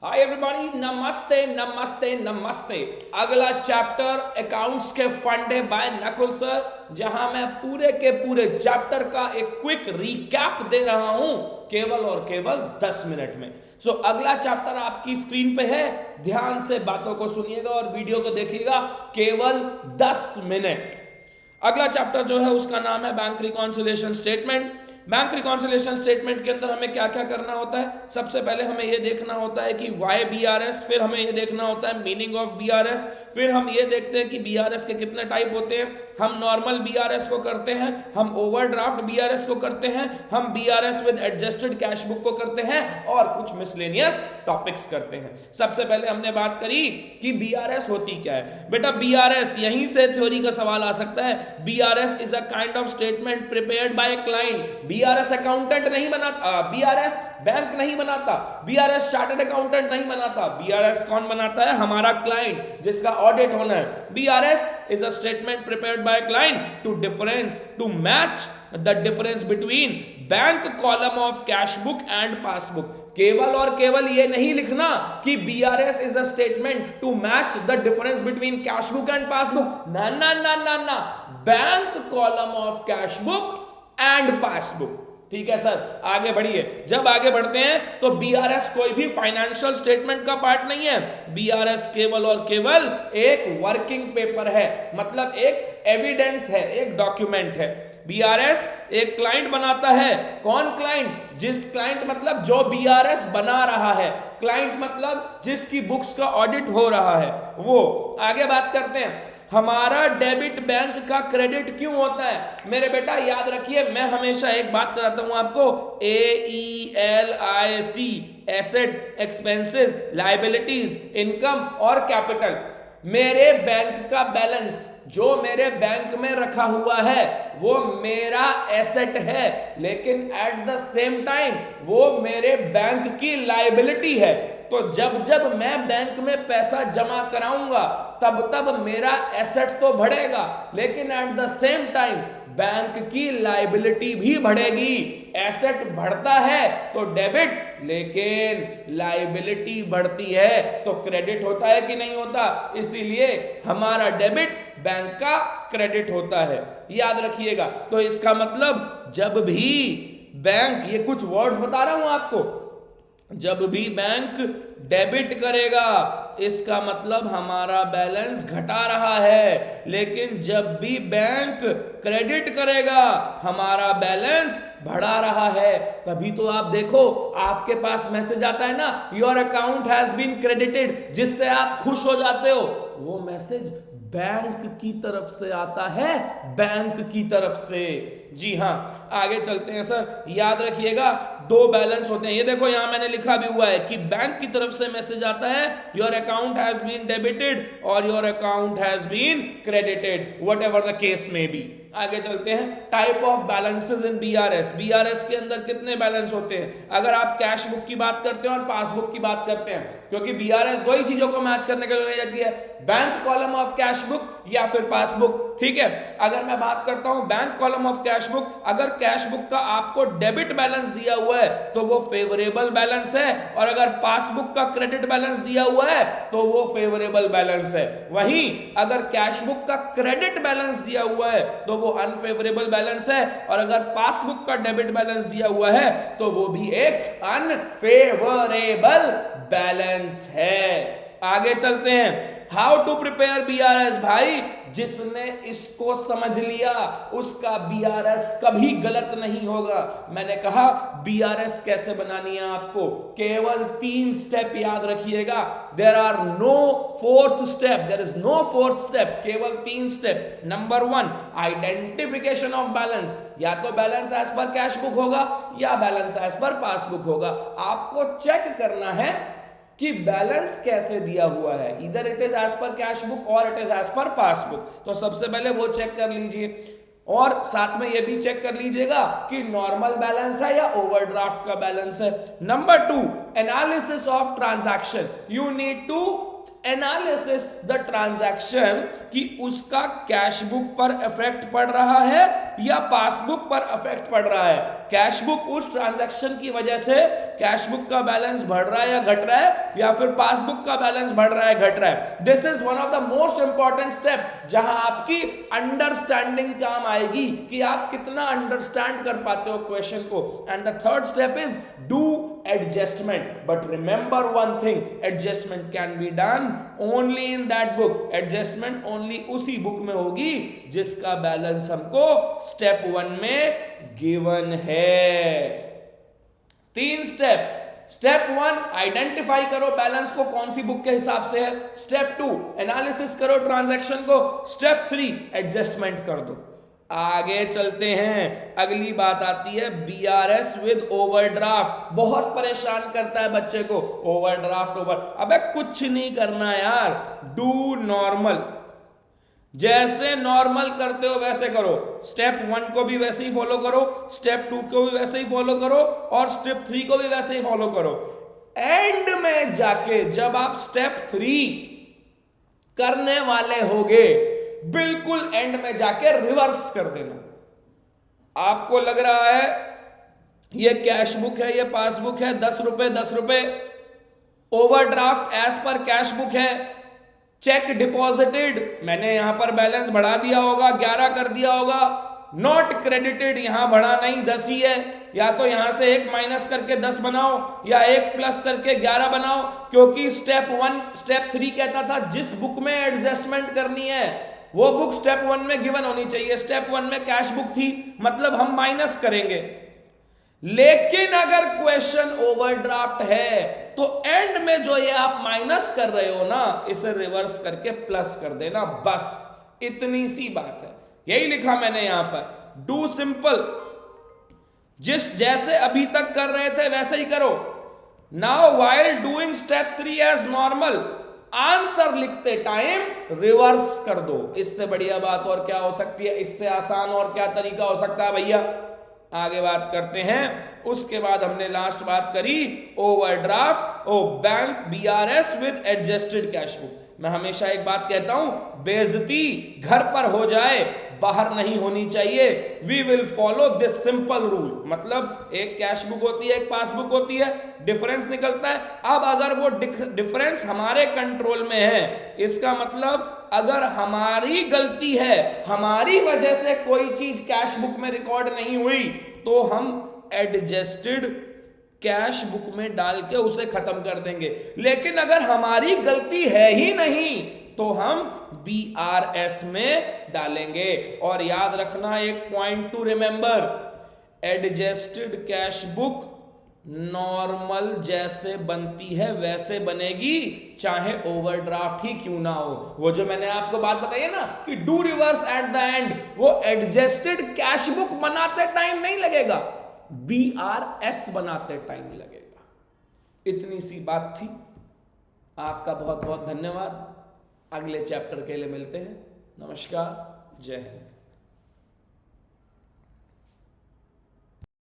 Hi everybody, नमस्ते नमस्ते नमस्ते। अगला चैप्टर अकाउंट्स के फंडे बाय नकुल सर, जहां मैं पूरे के पूरे चैप्टर का एक क्विक रिकैप दे रहा हूं केवल और केवल 10 मिनट में। सो अगला चैप्टर आपकी स्क्रीन पे है, ध्यान से बातों को सुनिएगा और वीडियो को देखिएगा केवल 10 मिनट। अगला चैप्टर जो है उसका नाम है bank reconciliation statement. Bank reconciliation statement के अंदर हमें क्या क्या करना होता है? सबसे पहले हमें यह देखना होता है कि वाई बीआरएस, फिर हमें यह देखना होता है मीनिंग ऑफ बीआरएस, फिर हम ये देखते हैं कि बीआरएस के कितने टाइप होते हैं। हम नॉर्मल बीआरएस को करते हैं, हम ओवरड्राफ्ट बीआरएस को करते हैं, हम BRS with adjusted cash book को करते हैं और कुछ मिसलेनियस टॉपिक्स करते हैं। सबसे पहले हमने बात करी कि बीआरएस होती क्या है। बेटा बीआरएस, यहीं से थ्योरी का सवाल आ सकता है। BRS is a kind of statement prepared bye a client. BRS accountant नहीं बनाता, बीआरएस बैंक नहीं बनाता, बीआरएस चार्टर्ड अकाउंटेंट नहीं बनाता। बीआरएस कौन बनाता है? हमारा क्लाइंट, जिसका ऑडिट होना है। BRS is a statement prepared by client to match the difference between bank column of cash book and passbook. केवल और केवल ये नहीं लिखना कि BRS is a statement to match the difference between cash book and passbook. ना ना ना ना ना, bank column of cash book and passbook. ठीक है सर, आगे बढ़िए। जब आगे बढ़ते हैं तो बीआरएस कोई भी फाइनेंशियल स्टेटमेंट का पार्ट नहीं है। बीआरएस केवल और केवल एक वर्किंग पेपर है, मतलब एक एविडेंस है, एक डॉक्यूमेंट है। बीआरएस एक क्लाइंट बनाता है। कौन क्लाइंट? जिस क्लाइंट मतलब जो बीआरएस बना रहा है, क्लाइंट मतलब जिसकी बुक्स का ऑडिट हो रहा है वो। आगे बात करते हैं, हमारा डेबिट बैंक का क्रेडिट क्यों होता है? मेरे बेटा याद रखिए, मैं हमेशा एक बात कराता हूं आपको, AELIC, asset, expenses, liabilities, income और कैपिटल। मेरे बैंक का बैलेंस जो मेरे बैंक में रखा हुआ है वो मेरा एसेट है, लेकिन एट द सेम टाइम वो मेरे बैंक की लायबिलिटी है। तो जब जब मैं बैंक में पैसा जमा कराऊंगा तब तब मेरा एसेट तो बढ़ेगा, लेकिन at the same time bank की लायबिलिटी भी बढ़ेगी। एसेट बढ़ता है तो डेबिट, लेकिन लायबिलिटी बढ़ती है तो क्रेडिट होता है कि नहीं होता? इसीलिए हमारा डेबिट बैंक का क्रेडिट होता है, याद रखिएगा। तो इसका मतलब जब भी बैंक, ये कुछ वर्ड्स बता रहा हूं आपको, जब भी बैंक डेबिट करेगा इसका मतलब हमारा बैलेंस घटा रहा है, लेकिन जब भी बैंक क्रेडिट करेगा हमारा बैलेंस बढ़ा रहा है। तभी तो आप देखो आपके पास मैसेज आता है ना, your account has been credited, जिससे आप खुश हो जाते हो। वो मैसेज बैंक की तरफ से आता है, बैंक की तरफ से। जी हां, आगे चलते हैं सर। याद रखिएगा दो बैलेंस होते हैं। ये देखो यहां मैंने लिखा भी हुआ है कि बैंक की तरफ से मैसेज आता है, your account has been debited और your account has been credited, whatever the case में बी। आगे चलते हैं, type of balances in BRS. BRS के अंदर कितने बैलेंस होते हैं? अगर आप कैश बुक की बात करते हैं और पासबुक की बात करते हैं, क्योंकि बीआरएस दो ही चीजों को मैच करने के लिए बनाई जाती है, bank column of cash book या फिर पासबुक। ठीक है, अगर मैं बात करता हूं bank column of cash book, अगर कैश बुक का आपको डेबिट बैलेंस दिया हुआ है तो वो फेवरेबल बैलेंस है, और अगर पासबुक का क्रेडिट बैलेंस दिया हुआ है तो वो फेवरेबल बैलेंस है। वहीं अगर कैश बुक का क्रेडिट बैलेंस दिया हुआ है तो वो अनफेवरेबल बैलेंस है, और अगर पासबुक का डेबिट बैलेंस दिया हुआ है तो वो भी एक अनफेवरेबल बैलेंस है। आगे चलते हैं, हाउ टू प्रिपेयर बीआरएस। भाई जिसने इसको समझ लिया उसका बीआरएस कभी गलत नहीं होगा। मैंने कहा बीआरएस कैसे बनानी है आपको, केवल 3 स्टेप याद रखिएगा। There are no fourth step, there is no fourth step, केवल 3 step. Number 1, identification of balance. या तो balance as per cash book होगा या बैलेंस एज पर पासबुक होगा। आपको चेक करना है कि बैलेंस कैसे दिया हुआ है, इधर it is as per cash book और it is as per passbook. तो सबसे पहले वो चेक कर लीजिए, और साथ में ये भी चेक कर लीजिएगा कि नॉर्मल बैलेंस है या ओवरड्राफ्ट का बैलेंस है। Number 2, analysis of transaction. You need to analysis the transaction कि उसका कैश बुक पर इफेक्ट पड़ रहा है या पासबुक पर इफेक्ट पड़ रहा है। कैश बुक उस ट्रांजैक्शन की वजह से कैश बुक का बैलेंस बढ़ रहा है या घट रहा है, या फिर पासबुक का बैलेंस बढ़ रहा है घट रहा है। This is one of the most important step जहां आपकी अंडरस्टैंडिंग काम आएगी कि आप कितना अंडरस्टैंड कर पाते हो क्वेश्चन को। And the third step is do adjustment, but remember one thing, adjustment can be done only in that book, adjustment only उसी बुक में होगी जिसका बैलेंस हमको स्टेप 1 में गिवन है। 3 स्टेप। स्टेप 1 आइडेंटिफाई करो बैलेंस को कौन सी बुक के हिसाब से है। स्टेप 2 एनालिसिस करो ट्रांजैक्शन को। स्टेप 3 एडजस्टमेंट कर दो। आगे चलते हैं, अगली बात आती है बीआरएस विद ओवरड्राफ्ट। बहुत परेशान करता है बच्चे को ओवरड्राफ्ट। अबे कुछ नहीं करना यार, डू नॉर्मल। जैसे नॉर्मल करते हो वैसे करो। स्टेप 1 को भी वैसे ही फॉलो करो, स्टेप 2 को भी वैसे ही फॉलो करो, और स्टेप 3 को भी वैसे ही फॉलो करो। एंड में जाके जब आप स्टेप 3 करने वाले होगे, बिल्कुल एंड में जाके रिवर्स कर देना। आपको लग रहा है ये कैश बुक है, ये पासबुक है, 10 रुपए 10 रुपए, overdraft as per cash book है, चेक डिपॉजिटेड, मैंने यहां पर बैलेंस बढ़ा दिया होगा, 11 कर दिया होगा, नॉट क्रेडिटेड, यहां बढ़ा नहीं 10 ही है, या तो यहां से 1 माइनस करके 10 बनाओ या 1 प्लस करके 11 बनाओ, क्योंकि स्टेप 3 कहता था जिस बुक में एडजस्टमेंट करनी है वो बुक स्टेप 1 में गिवन होनी चाहिए। स्टेप 1 में कैश बुक थी, मतलब हम माइनस करेंगे। लेकिन अगर क्वेश्चन ओवरड्राफ्ट है तो एंड में जो ये आप माइनस कर रहे हो ना, इसे रिवर्स करके प्लस कर देना, बस इतनी सी बात है। यही लिखा मैंने यहां पर, डू सिंपल। जिस जैसे अभी तक कर रहे थे वैसे ही करो। Now while doing step 3 as normal, answer लिखते टाइम रिवर्स कर दो। इससे बढ़िया बात और क्या हो सकती है, इससे आसान और क्या तरीका हो सकता है भैया। आगे बात करते हैं। उसके बाद हमने लास्ट बात करी overdraft, bank BRS with adjusted cash book. मैं हमेशा एक बात कहता हूं, बेइज्जती घर पर हो जाए बाहर नहीं होनी चाहिए। We will follow this simple rule, मतलब एक कैश बुक होती है, एक पासबुक होती है, डिफरेंस निकलता है। अब अगर वो डिफरेंस हमारे कंट्रोल में है, इसका मतलब अगर हमारी गलती है, हमारी वजह से कोई चीज कैश बुक में रिकॉर्ड नहीं हुई, तो हम एडजस्टेड कैश बुक में डाल के उसे खत्म कर देंगे। लेकिन अगर हमारी गलती है ही नहीं तो हम बीआरएस में डालेंगे। और याद रखना एक point two remember, adjusted cash book normal जैसे बनती है वैसे बनेगी, चाहे ओवरड्राफ्ट ही क्यों ना हो। वो जो मैंने आपको बात बताई है ना कि do reverse at the end, वो एडजस्टेड कैश बुक बनाते टाइम नहीं लगेगा, बीआरएस बनाते टाइम लगेगा। इतनी सी बात थी। आपका बहुत बहुत धन्यवाद। अगले चैप्टर के लिए मिलते हैं। नमस्कार, जय हिंद।